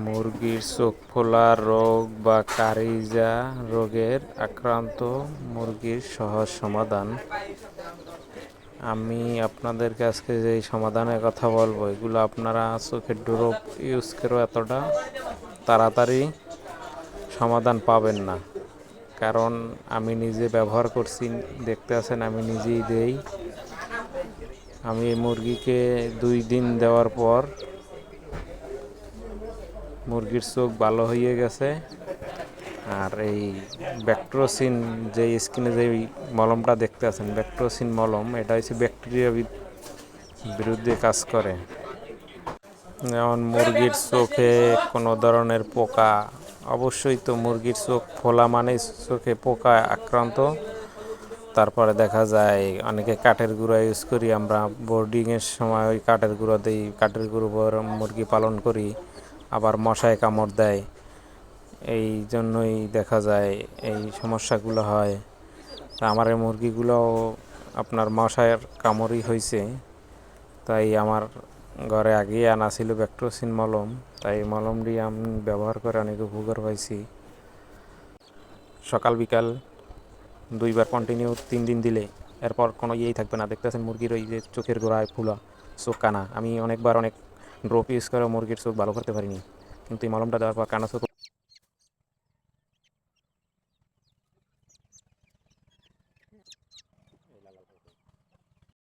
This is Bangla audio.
মুরগির চোখ ফোলা রোগ বা কারিজা রোগের আক্রান্ত মুরগির সহজ সমাধান। আমি আপনাদেরকে আজকে যে সমাধানের কথা বলবো, এগুলো আপনারা চোখের ড্রপ ইউজ করে এতটা তাড়াতাড়ি সমাধান পাবেন না, কারণ আমি নিজে ব্যবহার করছি, দেখতে আছেন আমি নিজেই দেই। আমি এই মুরগিকে 2 দিন দেওয়ার পর মুরগির চোখ ভালো হয়ে গেছে। আর এই ব্যাক্ট্রোসিন যে স্কিনে যে মলমটা দেখতে আছেন, ব্যাক্ট্রোসিন মলম, এটা হচ্ছে ব্যাকটেরিয়া বিরুদ্ধে কাজ করে। যেমন মুরগির চোখে কোনো ধরনের পোকা, অবশ্যই তো মুরগির চোখ ফোলা মানে চোখে পোকা আক্রান্ত। তারপরে দেখা যায় অনেকে কাঠের গুঁড়া ইউজ করি, আমরা বোর্ডিংয়ের সময় ওই কাঠের গুঁড়ো দিই, কাঠের গুঁড়ো মুরগি পালন করি। আবার মশায় কামড় দেয়, এই জন্যই দেখা যায় এই সমস্যাগুলো হয়। তা আমার এই মুরগিগুলোও আপনার মশার কামড়ই হয়েছে, তাই আমার ঘরে আগেই আনা ছিল ব্যাক্ট্রোসিন মলম, তাই মলমটি আমি ব্যবহার করে অনেক উপকার পাইছি। সকাল বিকাল 2বার কন্টিনিউ 3 দিন দিলে এরপর কোনো ইয়েই থাকবে না। দেখতেছেন মুরগির ওই যে চোখের গোড়ায় ফুলা, চোখ কানা, আমি অনেক ড্রপ ইউজ করে মুরগির চোখ ভালো করতে পারিনি, কিন্তু এই মলমটা দেওয়ার পর কানা চোখ